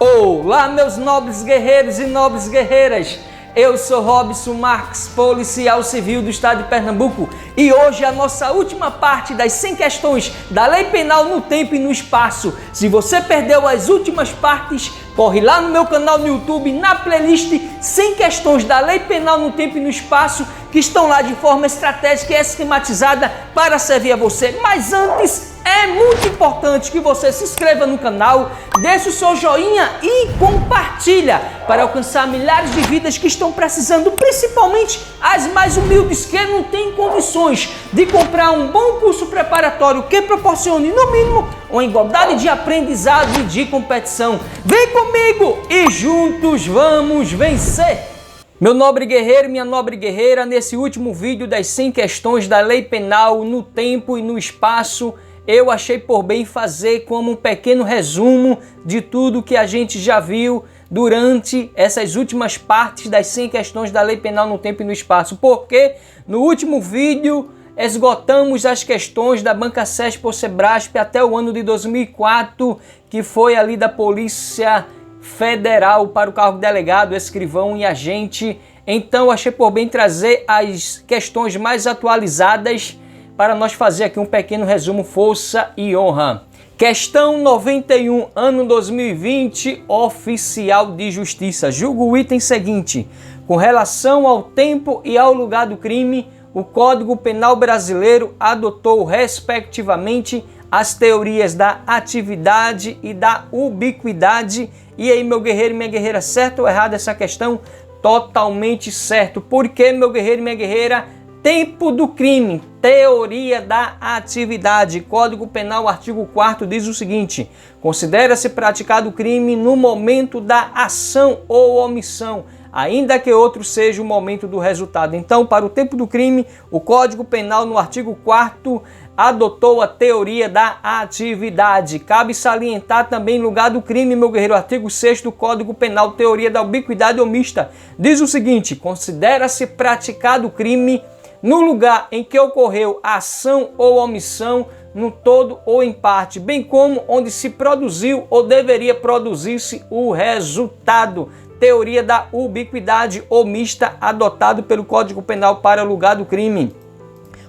Olá, meus nobres guerreiros e nobres guerreiras. Eu sou Robson Marques, policial civil do estado de Pernambuco, e hoje é a nossa última parte das 100 questões da Lei Penal no tempo e no espaço. Se você perdeu as últimas partes, corre lá no meu canal no YouTube, na playlist 100 questões da Lei Penal no tempo e no espaço, que estão lá de forma estratégica e esquematizada para servir a você. Mas antes, é muito importante que você se inscreva no canal, deixe o seu joinha e compartilha para alcançar milhares de vidas que estão precisando, principalmente as mais humildes que não têm condições de comprar um bom curso preparatório que proporcione, no mínimo, uma igualdade de aprendizado e de competição. Vem comigo e juntos vamos vencer! Meu nobre guerreiro, minha nobre guerreira, nesse último vídeo das 100 questões da Lei Penal no tempo e no espaço, eu achei por bem fazer como um pequeno resumo de tudo que a gente já viu durante essas últimas partes das 100 questões da Lei Penal no tempo e no espaço. Porque no último vídeo esgotamos as questões da Banca SESP ou SEBRASP até o ano de 2004, que foi ali da Polícia Federal para o cargo de delegado, escrivão e agente. Então achei por bem trazer as questões mais atualizadas para nós fazer aqui um pequeno resumo, força e honra. Questão 91, ano 2020, oficial de justiça. Julga o item seguinte: com relação ao tempo e ao lugar do crime, o Código Penal brasileiro adotou respectivamente as teorias da atividade e da ubiquidade. E aí, meu guerreiro e minha guerreira, certo ou errado essa questão? Totalmente certo. Por que, meu guerreiro e minha guerreira? Tempo do crime, teoria da atividade. Código Penal, artigo 4º, diz o seguinte: considera-se praticado o crime no momento da ação ou omissão, ainda que outro seja o momento do resultado. Então, para o tempo do crime, o Código Penal, no artigo 4º, adotou a teoria da atividade. Cabe salientar também lugar do crime, meu guerreiro, artigo 6º do Código Penal, teoria da ubiquidade omista. Diz o seguinte: considera-se praticado o crime no lugar em que ocorreu a ação ou omissão, no todo ou em parte, bem como onde se produziu ou deveria produzir-se o resultado. Teoria da ubiquidade omista, adotado pelo Código Penal para o lugar do crime.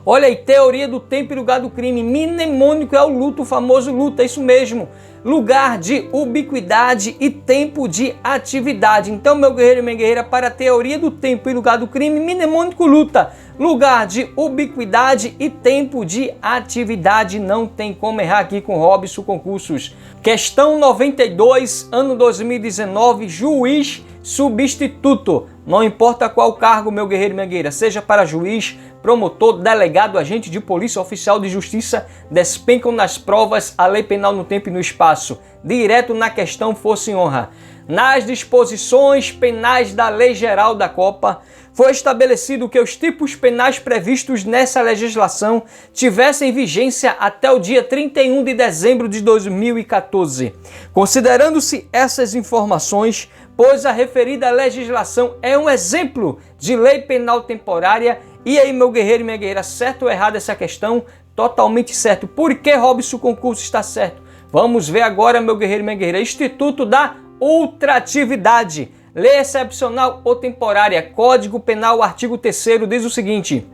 Olha aí, teoria do tempo e lugar do crime. Mnemônico é o luto, o famoso luto, é isso mesmo. Lugar de ubiquidade e tempo de atividade. Então, meu guerreiro e minha guerreira, para a teoria do tempo e lugar do crime, mnemônico luta. Lugar de ubiquidade e tempo de atividade. Não tem como errar aqui com Robson Concursos. Questão 92, ano 2019, juiz substituto. Não importa qual cargo, meu guerreiro e minha guerreira, seja para juiz, promotor, delegado, agente de polícia, oficial de justiça, despencam nas provas a Lei Penal no tempo e no espaço. Direto na questão, força e honra. Nas disposições penais da Lei Geral da Copa, foi estabelecido que os tipos penais previstos nessa legislação tivessem vigência até o dia 31 de dezembro de 2014. Considerando-se essas informações, pois a referida legislação é um exemplo de lei penal temporária. E aí, meu guerreiro e minha guerreira, certo ou errado essa questão? Totalmente certo. Por que Robson Concurso está certo? Vamos ver agora, meu guerreiro e minha guerreira. Instituto da ultratividade. Lei excepcional ou temporária. Código Penal, artigo 3º, diz o seguinte: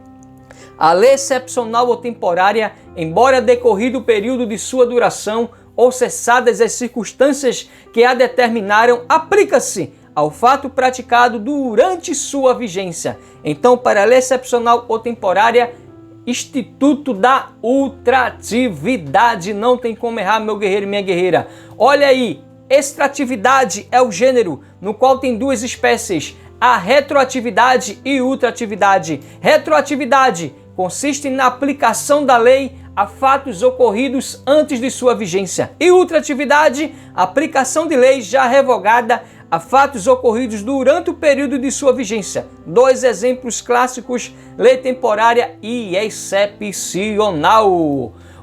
a lei excepcional ou temporária, embora decorrido o período de sua duração ou cessadas as circunstâncias que a determinaram, aplica-se ao fato praticado durante sua vigência. Então, para a lei excepcional ou temporária, Instituto da ultratividade. Não tem como errar, meu guerreiro e minha guerreira. Olha aí, extratividade é o gênero no qual tem duas espécies, a retroatividade e ultratividade. Retroatividade consiste na aplicação da lei a fatos ocorridos antes de sua vigência. E ultratividade, aplicação de lei já revogada a fatos ocorridos durante o período de sua vigência. Dois exemplos clássicos: lei temporária e excepcional.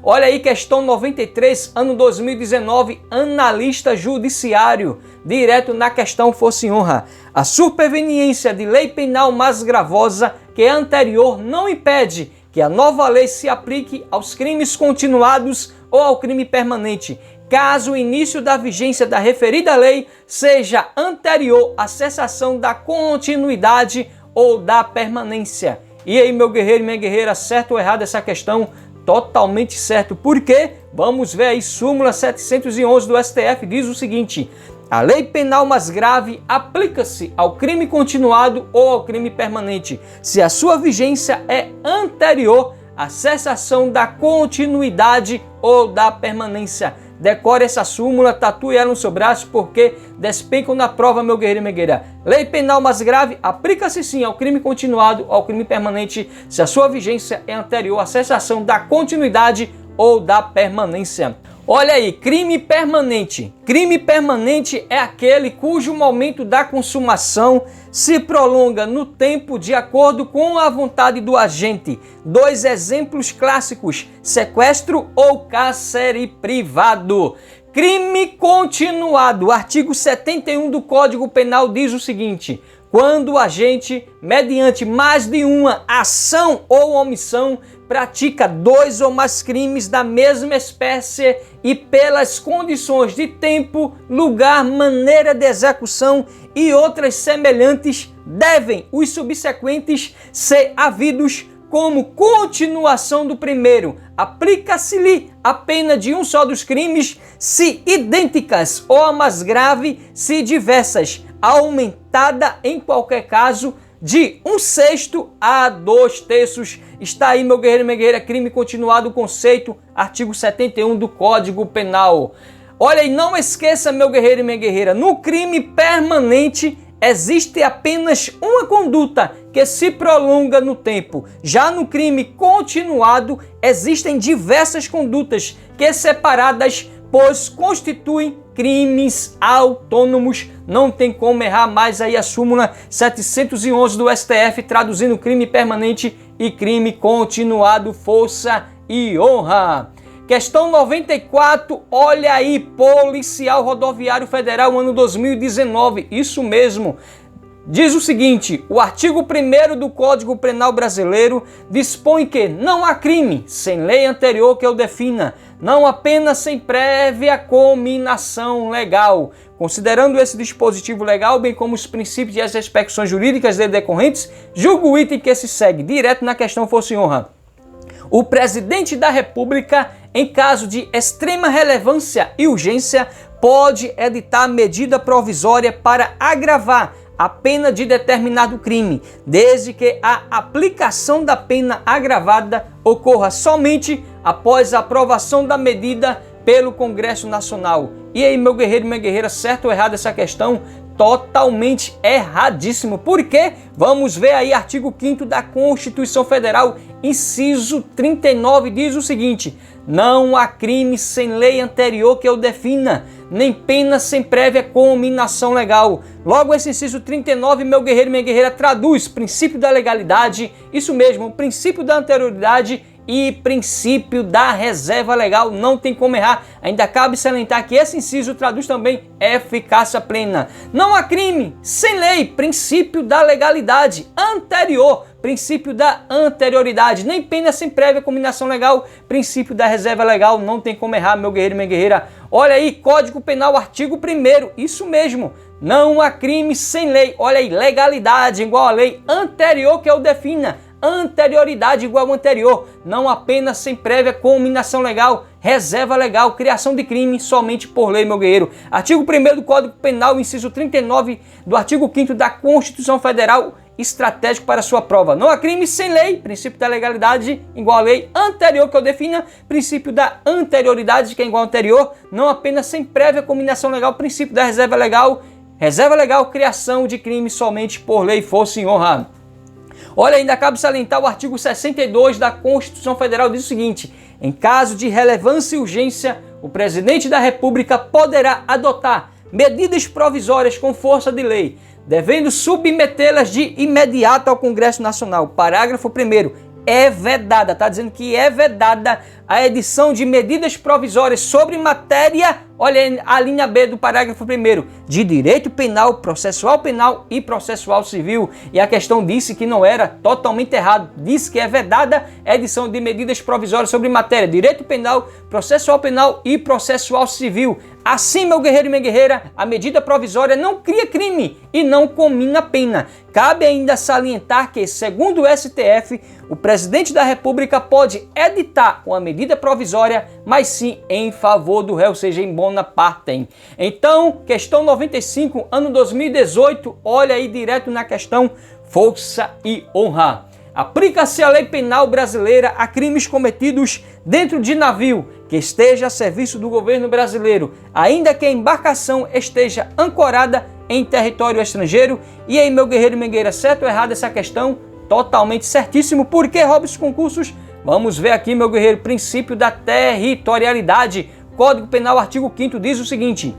Olha aí, questão 93, ano 2019, analista judiciário. Direto na questão, força e honra. A superveniência de lei penal mais gravosa que a anterior não impede que a nova lei se aplique aos crimes continuados ou ao crime permanente. caso o início da vigência da referida lei seja anterior à cessação da continuidade ou da permanência. E aí, meu guerreiro e minha guerreira, certo ou errado essa questão? Totalmente certo. Por quê? Vamos ver aí, súmula 711 do STF diz o seguinte: a lei penal mais grave aplica-se ao crime continuado ou ao crime permanente, se a sua vigência é anterior à cessação da continuidade ou da permanência. Decore essa súmula, tatue ela no seu braço, porque despencam na prova, meu guerreiro e minha guerreira. Lei penal mais grave aplica-se sim ao crime continuado ou ao crime permanente, se a sua vigência é anterior à cessação da continuidade ou da permanência. Olha aí, crime permanente. Crime permanente é aquele cujo momento da consumação se prolonga no tempo de acordo com a vontade do agente. Dois exemplos clássicos: sequestro ou cárcere privado. Crime continuado. O artigo 71 do Código Penal diz o seguinte: quando o agente, mediante mais de uma ação ou omissão, pratica dois ou mais crimes da mesma espécie e pelas condições de tempo, lugar, maneira de execução e outras semelhantes, devem os subsequentes ser havidos como continuação do primeiro. Aplica-se-lhe a pena de um só dos crimes, se idênticas, ou a mais grave, se diversas, aumentada em qualquer caso de 1/6 a 2/3. Está aí, meu guerreiro e minha guerreira, crime continuado, conceito, artigo 71 do Código Penal. Olha aí, não esqueça, meu guerreiro e minha guerreira, no crime permanente existe apenas uma conduta que se prolonga no tempo. Já no crime continuado existem diversas condutas que separadas, pois constituem crimes autônomos. Não tem como errar mais aí a súmula 711 do STF, traduzindo crime permanente e crime continuado, força e honra. Questão 94, olha aí, Policial Rodoviário Federal, ano 2019, isso mesmo. Diz o seguinte: o artigo 1º do Código Penal Brasileiro dispõe que não há crime sem lei anterior que o defina, não apenas sem prévia cominação legal. Considerando esse dispositivo legal, bem como os princípios e as repercussões jurídicas dele decorrentes, julgo o item que se segue direto na questão força e honra. O presidente da República, em caso de extrema relevância e urgência, pode editar medida provisória para agravar a pena de determinado crime, desde que a aplicação da pena agravada ocorra somente após a aprovação da medida pelo Congresso Nacional. E aí, meu guerreiro e minha guerreira, certo ou errado essa questão? Totalmente erradíssimo. Por quê? Vamos ver aí, artigo 5º da Constituição Federal, inciso 39, diz o seguinte: não há crime sem lei anterior que o defina, nem pena sem prévia cominação legal. Logo, esse inciso 39, meu guerreiro e minha guerreira, traduz princípio da legalidade, isso mesmo, princípio da anterioridade e princípio da reserva legal. Não tem como errar. Ainda cabe salientar que esse inciso traduz também eficácia plena. Não há crime sem lei, princípio da legalidade anterior, princípio da anterioridade, nem pena sem prévia cominação legal, princípio da reserva legal. Não tem como errar, meu guerreiro e minha guerreira. Olha aí, Código Penal, artigo 1º, isso mesmo, não há crime sem lei. Olha aí, legalidade igual a lei anterior que o defina, anterioridade igual ao anterior, não há pena sem prévia cominação legal, reserva legal, criação de crime somente por lei, meu guerreiro. Artigo 1º do Código Penal, inciso 39 do artigo 5º da Constituição Federal, estratégico para sua prova. Não há crime sem lei, princípio da legalidade igual a lei anterior que eu defina, princípio da anterioridade que é igual ao anterior, não há pena sem prévia cominação legal, princípio da reserva legal, criação de crime somente por lei, força e honra. Olha, ainda cabe salientar o artigo 62 da Constituição Federal, diz o seguinte: em caso de relevância e urgência, o presidente da República poderá adotar medidas provisórias com força de lei, devendo submetê-las de imediato ao Congresso Nacional. Parágrafo 1º. É vedada, está dizendo que é vedada a edição de medidas provisórias sobre matéria, olha a linha B do parágrafo 1º, de direito penal, processual penal e processual civil. E a questão disse que não era totalmente errado, disse que é vedada a edição de medidas provisórias sobre matéria, direito penal, processual penal e processual civil. Assim, meu guerreiro e minha guerreira, a medida provisória não cria crime e não comina pena. Cabe ainda salientar que, segundo o STF, o presidente da República pode editar uma medida provisória, mas sim em favor do réu, ou seja, em bona partem. Então, questão 95, ano 2018, olha aí direto na questão força e honra. Aplica-se a lei penal brasileira a crimes cometidos dentro de navio que esteja a serviço do governo brasileiro, ainda que a embarcação esteja ancorada em território estrangeiro. E aí, meu guerreiro e minha guerreira, certo ou errado essa questão? Totalmente certíssimo. Por que, Robson Concursos? Vamos ver aqui, meu guerreiro, princípio da territorialidade. Código Penal, artigo 5º, diz o seguinte: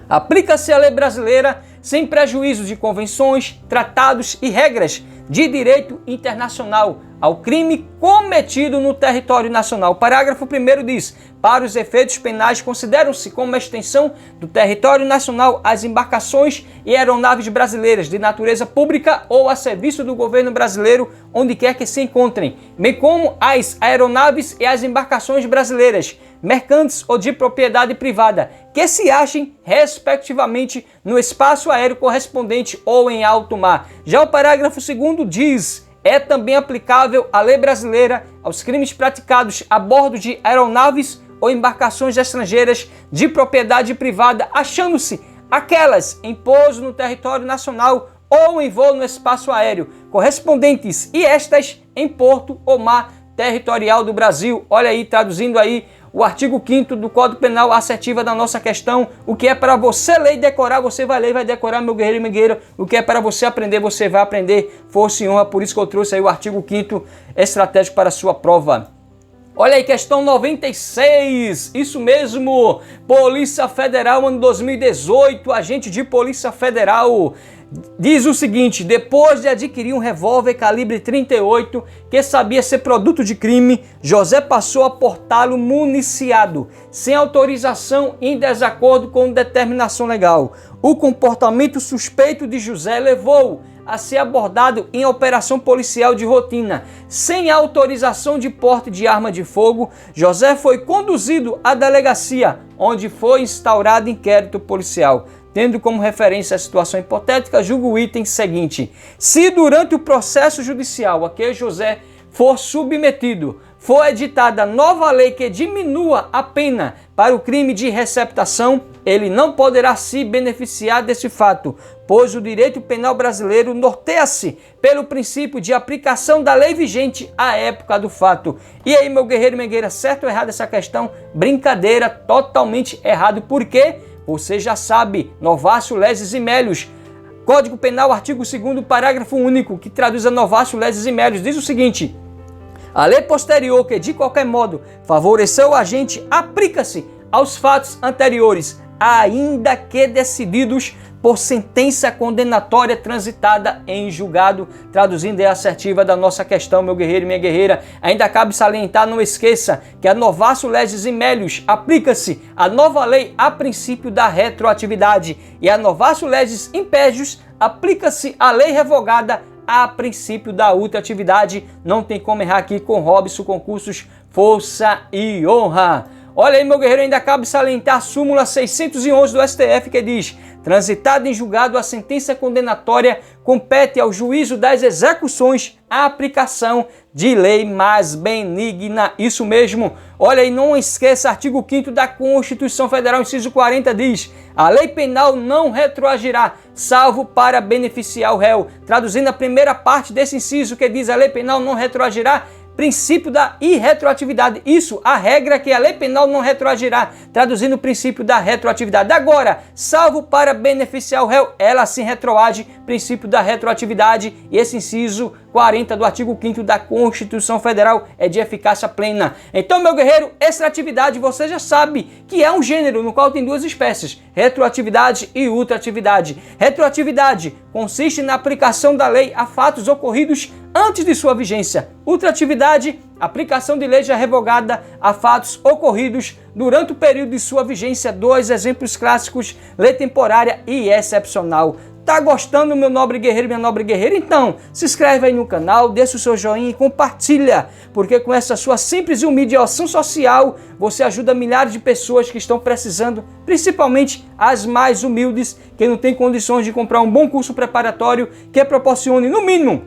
aplica-se a lei brasileira sem prejuízo de convenções, tratados e regras de direito internacional ao crime cometido no território nacional. O parágrafo 1º diz: para os efeitos penais consideram-se como extensão do território nacional as embarcações e aeronaves brasileiras de natureza pública ou a serviço do governo brasileiro, onde quer que se encontrem, bem como as aeronaves e as embarcações brasileiras, mercantes ou de propriedade privada, que se achem, respectivamente, no espaço aéreo correspondente ou em alto mar. Já o parágrafo 2º diz: é também aplicável a lei brasileira aos crimes praticados a bordo de aeronaves ou embarcações estrangeiras de propriedade privada, achando-se aquelas em pouso no território nacional ou em voo no espaço aéreo correspondentes, e estas em porto ou mar territorial do Brasil. Olha aí, traduzindo aí o artigo 5º do Código Penal, assertiva da nossa questão. O que é para você ler e decorar, você vai ler e vai decorar, meu guerreiro e minha guerreira. O que é para você aprender, você vai aprender. Força e honra, por isso que eu trouxe aí o artigo 5º estratégico para a sua prova. Olha aí, questão 96, isso mesmo, Polícia Federal, ano 2018, agente de Polícia Federal diz o seguinte: depois de adquirir um revólver calibre 38 que sabia ser produto de crime, José passou a portá-lo municiado, sem autorização e em desacordo com determinação legal. O comportamento suspeito de José levou a ser abordado em operação policial de rotina. Sem autorização de porte de arma de fogo, José foi conduzido à delegacia, onde foi instaurado inquérito policial. Tendo como referência a situação hipotética, julgo o item seguinte: se durante o processo judicial a que José for submetido, for editada nova lei que diminua a pena para o crime de receptação, ele não poderá se beneficiar desse fato, pois o direito penal brasileiro norteia-se pelo princípio de aplicação da lei vigente à época do fato. E aí, meu guerreiro e minha guerreira, certo ou errado essa questão? Brincadeira, totalmente errado. Por quê? Você já sabe, novatio leges e melius. Código Penal, artigo 2º, parágrafo único, que traduz a novatio leges e melius, diz o seguinte: a lei posterior que, de qualquer modo, favoreceu o agente, aplica-se aos fatos anteriores, ainda que decididos por sentença condenatória transitada em julgado. Traduzindo a assertiva da nossa questão, meu guerreiro e minha guerreira, ainda cabe salientar, não esqueça, que a novatio legis e melius aplica-se a nova lei a princípio da retroatividade, e a novatio legis impédios aplica-se a lei revogada a princípio da ultratividade. Não tem como errar aqui com Robson Concursos, força e honra. Olha aí, meu guerreiro, ainda cabe salientar a súmula 611 do STF, que diz: transitada em julgado a sentença condenatória, compete ao juízo das execuções a aplicação de lei mais benigna. Isso mesmo. Olha aí, não esqueça, artigo 5º da Constituição Federal, inciso 40, diz: a lei penal não retroagirá, salvo para beneficiar o réu. Traduzindo a primeira parte desse inciso, que diz: a lei penal não retroagirá, princípio da irretroatividade. Isso, a regra é que a lei penal não retroagirá, traduzindo o princípio da retroatividade. Agora, salvo para beneficiar o réu, ela sim retroage, princípio da retroatividade. E esse inciso 40 do artigo 5º da Constituição Federal é de eficácia plena. Então, meu guerreiro, extratividade você já sabe que é um gênero no qual tem duas espécies: retroatividade e ultratividade. Retroatividade consiste na aplicação da lei a fatos ocorridos antes de sua vigência. Ultratividade, aplicação de lei já revogada a fatos ocorridos durante o período de sua vigência. 2 exemplos clássicos: lei temporária e excepcional. Tá gostando, meu nobre guerreiro e minha nobre guerreira? Então, se inscreve aí no canal, deixa o seu joinha e compartilha, porque com essa sua simples e humilde ação social, você ajuda milhares de pessoas que estão precisando, principalmente as mais humildes, que não têm condições de comprar um bom curso preparatório que proporcione, no mínimo,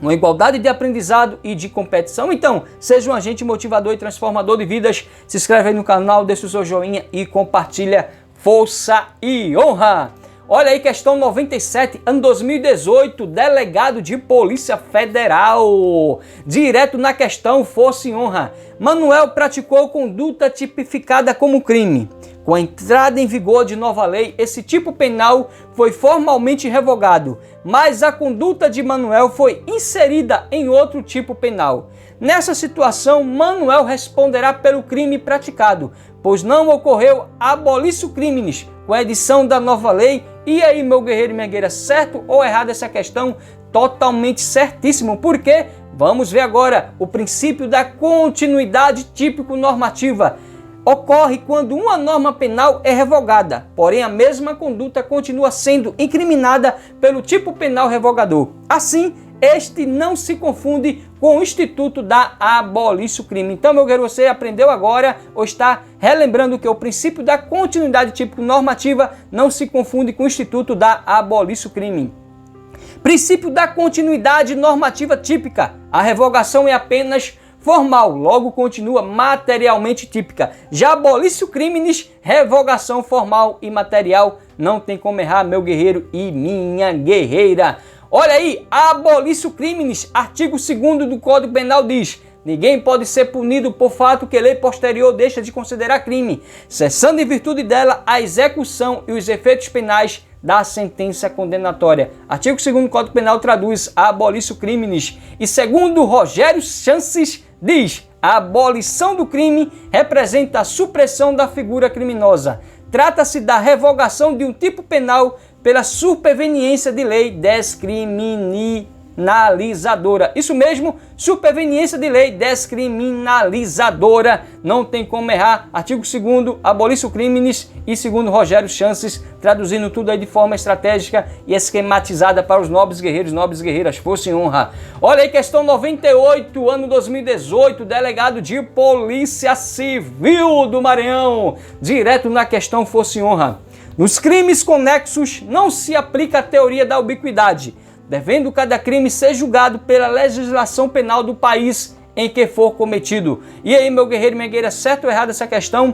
uma igualdade de aprendizado e de competição. Então, seja um agente motivador e transformador de vidas. Se inscreve aí no canal, deixa o seu joinha e compartilha. Força e honra! Olha aí, questão 97, ano 2018, delegado de Polícia Federal. Direto na questão, força e honra. Manuel praticou conduta tipificada como crime. Com a entrada em vigor de nova lei, esse tipo penal foi formalmente revogado, mas a conduta de Manuel foi inserida em outro tipo penal. Nessa situação, Manuel responderá pelo crime praticado, pois não ocorreu abolício crimes com a edição da nova lei. E aí, meu guerreiro e minha guerreira, certo ou errado essa questão? Totalmente certíssimo, porque vamos ver agora o princípio da continuidade típico-normativa. Ocorre quando uma norma penal é revogada, porém a mesma conduta continua sendo incriminada pelo tipo penal revogador. Assim, este não se confunde com o instituto da abolício crime. Então, meu guerreiro, você aprendeu agora ou está relembrando que o princípio da continuidade típico normativa não se confunde com o instituto da abolício crime. Princípio da continuidade normativa típica. A revogação é apenas formal, logo continua materialmente típica. Já abolício crimes, revogação formal e material. Não tem como errar, meu guerreiro e minha guerreira. Olha aí, abolício crimes, artigo 2º do Código Penal diz: ninguém pode ser punido por fato que lei posterior deixa de considerar crime, cessando em virtude dela a execução e os efeitos penais da sentença condenatória. Artigo 2º do Código Penal traduz abolício crimes. E segundo Rogério Chances diz: a abolição do crime representa a supressão da figura criminosa. Trata-se da revogação de um tipo penal pela superveniência de lei descriminalizadora. Isso mesmo, superveniência de lei descriminalizadora. Não tem como errar. Artigo 2º, abolício crimes, e segundo Rogério Chances, traduzindo tudo aí de forma estratégica e esquematizada para os nobres guerreiros, nobres guerreiras, força e honra. Olha aí, questão 98, ano 2018, delegado de Polícia Civil do Maranhão. Direto na questão, força e honra. Nos crimes conexos não se aplica a teoria da ubiquidade, devendo cada crime ser julgado pela legislação penal do país em que for cometido. E aí, meu guerreiro e minha guerreira, certo ou errado essa questão?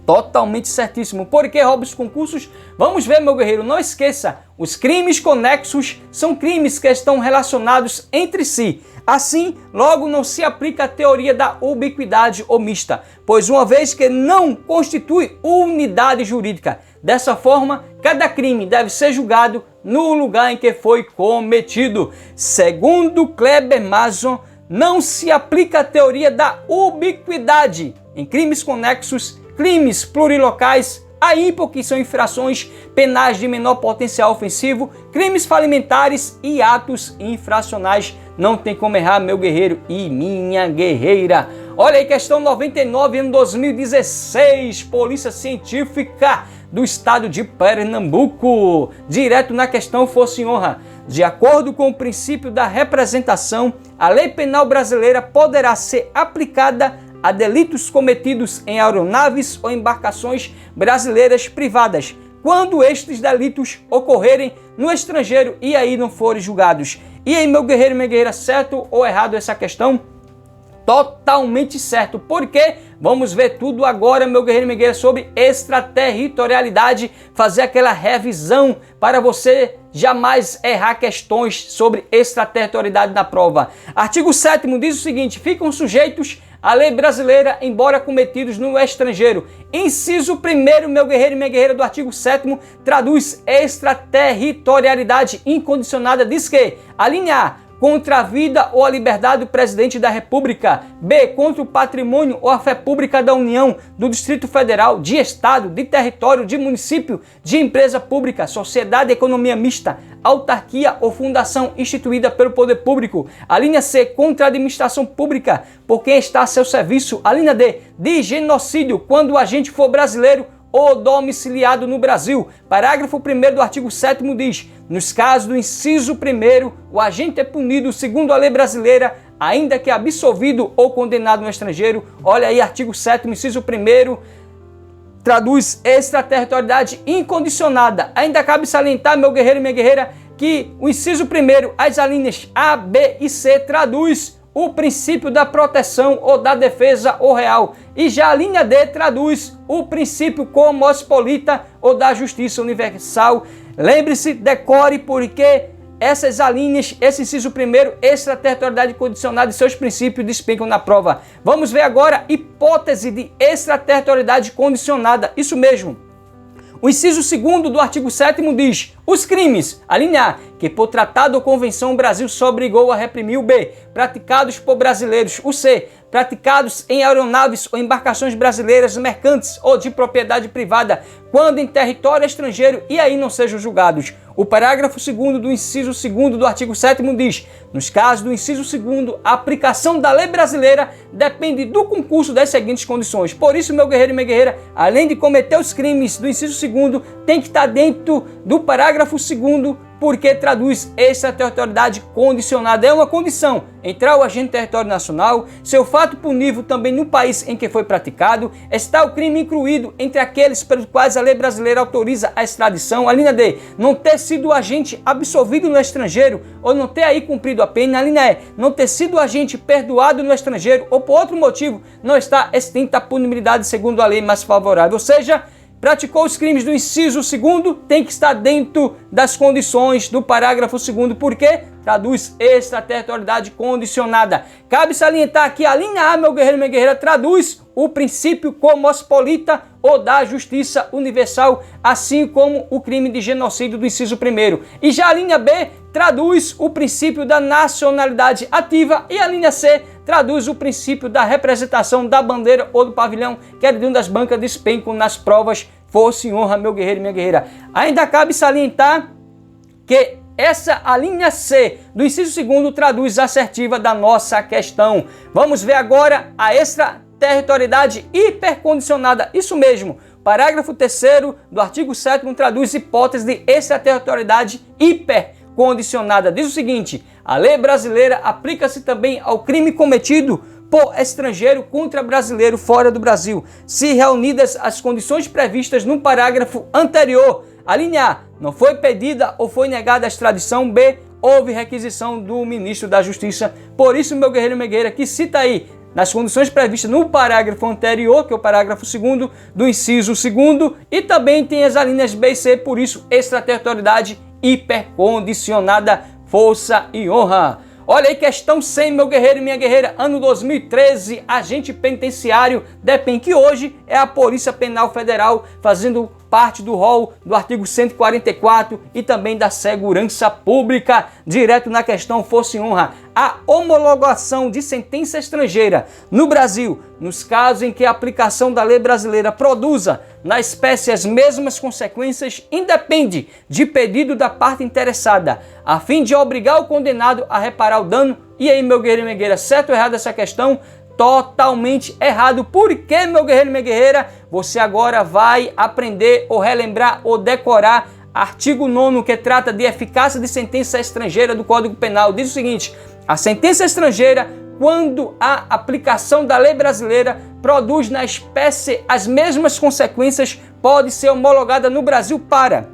Totalmente certíssimo. Por que rouba os concursos? Vamos ver, meu guerreiro, não esqueça, os crimes conexos são crimes que estão relacionados entre si. Assim, logo não se aplica a teoria da ubiquidade omista, pois uma vez que não constitui unidade jurídica. Dessa forma, cada crime deve ser julgado no lugar em que foi cometido. Segundo Kleber Mason, não se aplica a teoria da ubiquidade em crimes conexos, crimes plurilocais, a ímpar, que são infrações penais de menor potencial ofensivo, crimes falimentares e atos infracionais. Não tem como errar, meu guerreiro e minha guerreira. Olha aí, questão 99, ano 2016, Polícia Científica do Estado de Pernambuco. Direto na questão, força e honra. De acordo com o princípio da representação, a lei penal brasileira poderá ser aplicada a delitos cometidos em aeronaves ou embarcações brasileiras privadas, quando estes delitos ocorrerem no estrangeiro e aí não forem julgados. E aí, meu guerreiro e minha guerreira, certo ou errado essa questão? Totalmente certo, porque vamos ver tudo agora, meu guerreiro e minha guerreira, sobre extraterritorialidade, fazer aquela revisão para você jamais errar questões sobre extraterritorialidade na prova. Artigo 7º diz o seguinte: ficam sujeitos à lei brasileira, embora cometidos no estrangeiro. Inciso 1º, meu guerreiro e minha guerreira, do artigo 7º, traduz extraterritorialidade incondicionada, diz que, a linha A, contra a vida ou a liberdade do presidente da República. B, contra o patrimônio ou a fé pública da União, do Distrito Federal, de Estado, de território, de município, de empresa pública, sociedade e economia mista, autarquia ou fundação instituída pelo poder público. A linha C, contra a administração pública, por quem está a seu serviço. A linha D, de genocídio, quando o agente for brasileiro ou domiciliado no Brasil. Parágrafo 1º do artigo 7º diz: nos casos do inciso 1º, o agente é punido segundo a lei brasileira, ainda que absolvido ou condenado no estrangeiro. Olha aí, artigo 7º, inciso 1º, traduz extraterritorialidade incondicionada. Ainda cabe salientar, meu guerreiro e minha guerreira, que o inciso 1º, as alíneas A, B e C, traduz o princípio da proteção ou da defesa ou real. E já a linha D traduz o princípio cosmopolita ou da justiça universal. Lembre-se, decore, porque essas alíneas, esse inciso 1º, extraterritorialidade condicionada e seus princípios despencam na prova. Vamos ver agora hipótese de extraterritorialidade condicionada. Isso mesmo. O inciso 2º do artigo 7º diz: os crimes, a linha A, que por tratado ou convenção o Brasil se obrigou a reprimir. O B, praticados por brasileiros. O C, praticados em aeronaves ou embarcações brasileiras, mercantes ou de propriedade privada, quando em território estrangeiro e aí não sejam julgados. O parágrafo 2º do inciso 2º do artigo 7º diz: nos casos do inciso 2º, a aplicação da lei brasileira depende do concurso das seguintes condições. Por isso, meu guerreiro e minha guerreira, além de cometer os crimes do inciso 2º, tem que estar dentro do parágrafo 2º, porque traduz extraterritorialidade condicionada. É uma condição: entrar o agente em território nacional, ser o fato punível também no país em que foi praticado, está o crime incluído entre aqueles pelos quais a lei brasileira autoriza a extradição. A linha D, não ter sido o agente absolvido no estrangeiro ou não ter aí cumprido a pena. A linha E, não ter sido o agente perdoado no estrangeiro ou por outro motivo não está extinta a punibilidade segundo a lei mais favorável. Ou seja, praticou os crimes do inciso 2º, tem que estar dentro das condições do parágrafo 2º, porque traduz extraterritorialidade condicionada. Cabe salientar que a linha A, meu guerreiro e minha guerreira, traduz o princípio cosmopolita ou da justiça universal, assim como o crime de genocídio do inciso 1º. E já a linha B traduz o princípio da nacionalidade ativa e a linha C traduz o princípio da representação da bandeira ou do pavilhão, que é de uma das bancas de despencam nas provas. Força e honra, meu guerreiro e minha guerreira. Ainda cabe salientar que a linha C do inciso 2º traduz a assertiva da nossa questão. Vamos ver agora a extraterritorialidade hipercondicionada. Isso mesmo. Parágrafo 3º do artigo 7º traduz hipótese de extraterritorialidade hipercondicionada. Diz o seguinte: a lei brasileira aplica-se também ao crime cometido por estrangeiro contra brasileiro fora do Brasil, se reunidas as condições previstas no parágrafo anterior. A linha A, não foi pedida ou foi negada a extradição. B, houve requisição do ministro da Justiça. Por isso, meu guerreiro e minha guerreira, que cita aí nas condições previstas no parágrafo anterior, que é o parágrafo 2º do inciso 2º, e também tem as alíneas B e C, por isso extraterritorialidade hipercondicionada. Força e honra. Olha aí, questão 100, meu guerreiro e minha guerreira, ano 2013, agente penitenciário DEPEN, que hoje é a Polícia Penal Federal, fazendo parte do rol do artigo 144 e também da segurança pública. Direto na questão, força e honra. A homologação de sentença estrangeira no Brasil, nos casos em que a aplicação da lei brasileira produza na espécie as mesmas consequências, independe de pedido da parte interessada, a fim de obrigar o condenado a reparar o dano. E aí, meu guerreiro e minha guerreira, certo ou errado essa questão? Totalmente errado. Por que, meu guerreiro e minha guerreira? Você agora vai aprender ou relembrar ou decorar artigo 9º, que trata de eficácia de sentença estrangeira do Código Penal. Diz o seguinte: a sentença estrangeira, quando a aplicação da lei brasileira produz na espécie as mesmas consequências, pode ser homologada no Brasil para: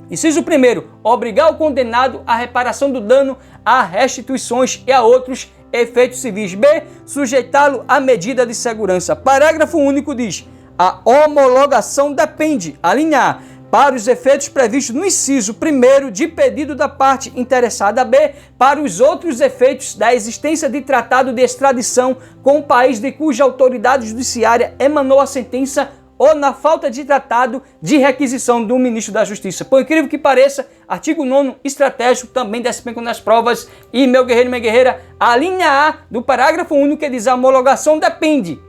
inciso 1º, obrigar o condenado à reparação do dano, a restituições e a outros efeitos civis. B, sujeitá-lo à medida de segurança. Parágrafo único diz: a homologação depende, a linha A, para os efeitos previstos no inciso 1º de pedido da parte interessada. B, para os outros efeitos da existência de tratado de extradição com o país de cuja autoridade judiciária emanou a sentença ou na falta de tratado de requisição do ministro da Justiça. Por incrível que pareça, artigo 9º estratégico também despenca nas provas. E, meu guerreiro e minha guerreira, a linha A do parágrafo único que diz a homologação depende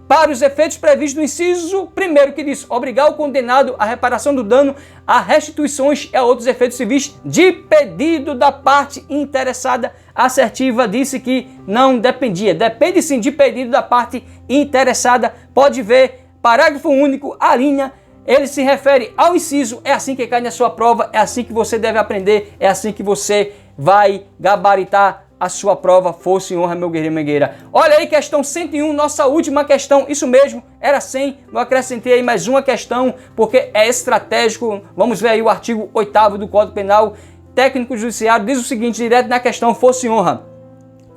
para os efeitos previstos no inciso 1º, que diz obrigar o condenado à reparação do dano, a restituições e a outros efeitos civis de pedido da parte interessada. Assertiva disse que não dependia. Depende sim de pedido da parte interessada. Pode ver, parágrafo único, a linha, ele se refere ao inciso. É assim que cai na sua prova, é assim que você deve aprender, é assim que você vai gabaritar a sua prova. Força e honra, meu guerreiro e minha guerreira. Olha aí, questão 101, nossa última questão. Isso mesmo, era 100. Eu acrescentei aí mais uma questão, porque é estratégico. Vamos ver aí o artigo 8º do Código Penal. Técnico Judiciário diz o seguinte, direto na questão, força e honra.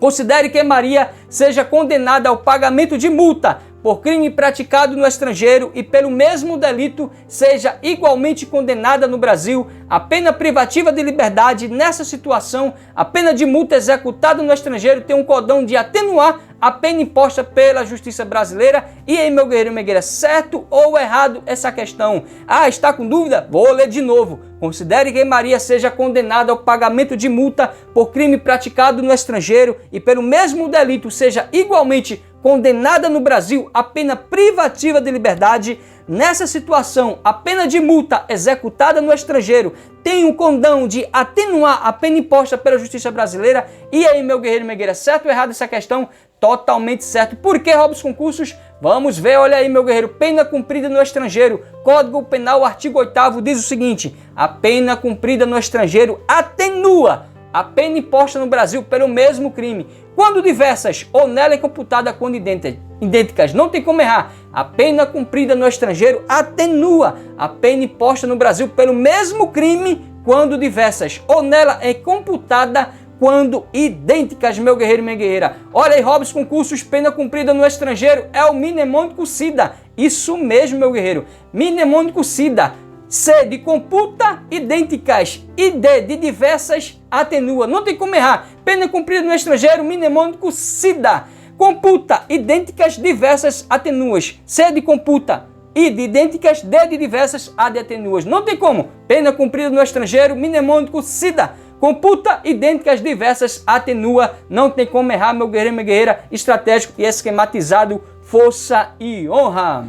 Considere que Maria seja condenada ao pagamento de multa por crime praticado no estrangeiro e pelo mesmo delito seja igualmente condenada no Brasil, a pena privativa de liberdade. Nessa situação, a pena de multa executada no estrangeiro tem um cordão de atenuar a pena imposta pela justiça brasileira. E aí, meu guerreiro e minha guerreira, certo ou errado essa questão? Ah, está com dúvida? Vou ler de novo. Considere que Maria seja condenada ao pagamento de multa por crime praticado no estrangeiro e pelo mesmo delito seja igualmente condenada no Brasil, a pena privativa de liberdade. Nessa situação, a pena de multa executada no estrangeiro tem um condão de atenuar a pena imposta pela justiça brasileira. E aí, meu guerreiro e minha guerreira, certo ou errado essa questão? Totalmente certo. Por que rouba os concursos? Vamos ver, olha aí, meu guerreiro. Pena cumprida no estrangeiro. Código Penal, artigo 8º, diz o seguinte: a pena cumprida no estrangeiro atenua a pena imposta no Brasil pelo mesmo crime, quando diversas ou nela é computada quando idênticas. Não tem como errar. A pena cumprida no estrangeiro atenua a pena imposta no Brasil pelo mesmo crime, quando diversas ou nela é computada quando idênticas, meu guerreiro e minha guerreira. Olha aí, rouba os concursos, pena cumprida no estrangeiro é o mnemônico SIDA. Isso mesmo, meu guerreiro. Mnemônico SIDA. C de computa, idênticas, e D de diversas, atenua. Não tem como errar. Pena cumprida no estrangeiro, mnemônico SIDA. Computa, idênticas, diversas, atenuas. C de computa, I de idênticas, D de diversas, A de atenuas. Não tem como. Pena cumprida no estrangeiro, mnemônico SIDA. Computa, idênticas, diversas, atenua. Não tem como errar, meu guerreiro e minha guerreira. Estratégico e esquematizado. Força e honra.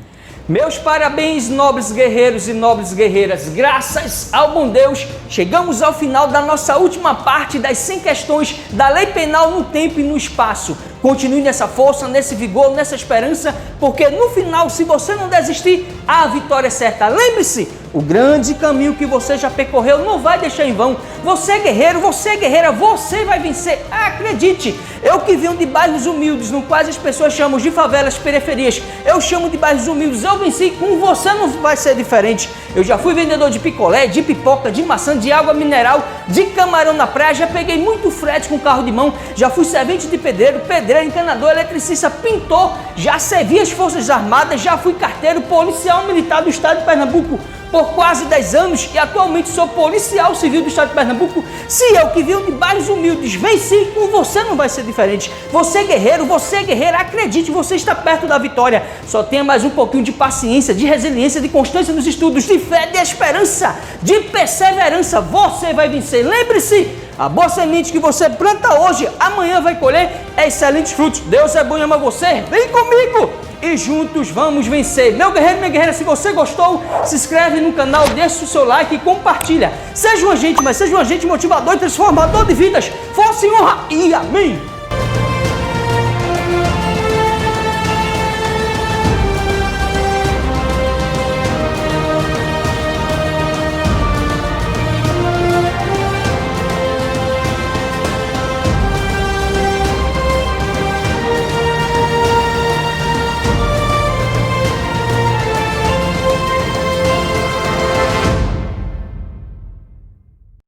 Meus parabéns, nobres guerreiros e nobres guerreiras. Graças ao bom Deus, chegamos ao final da nossa última parte das 100 questões da Lei Penal no tempo e no espaço. Continue nessa força, nesse vigor, nessa esperança, porque no final, se você não desistir, a vitória é certa. Lembre-se, o grande caminho que você já percorreu não vai deixar em vão. Você é guerreiro, você é guerreira, você vai vencer. Acredite, eu que venho de bairros humildes, no quais as pessoas chamam de favelas, periferias, eu chamo de bairros humildes, eu venci, com você não vai ser diferente. Eu já fui vendedor de picolé, de pipoca, de maçã, de água mineral, de camarão na praia, já peguei muito frete com carro de mão, já fui servente de pedreiro, encanador, eletricista, pintor, já servi as Forças Armadas, já fui carteiro, policial militar do estado de Pernambuco por quase 10 anos e atualmente sou policial civil do estado de Pernambuco. Se eu que venho de bairros humildes venci, com você não vai ser diferente. Você é guerreiro, você é guerreira, acredite, você está perto da vitória. Só tenha mais um pouquinho de paciência, de resiliência, de constância nos estudos, de fé, de esperança, de perseverança. Você vai vencer. Lembre-se, a boa semente que você planta hoje, amanhã vai colher excelentes frutos. Deus é bom e ama você. Vem comigo e juntos vamos vencer. Meu guerreiro, minha guerreira, se você gostou, se inscreve no canal, deixa o seu like e compartilha. Seja um agente, mas seja um agente motivador e transformador de vidas. Força e honra e amém!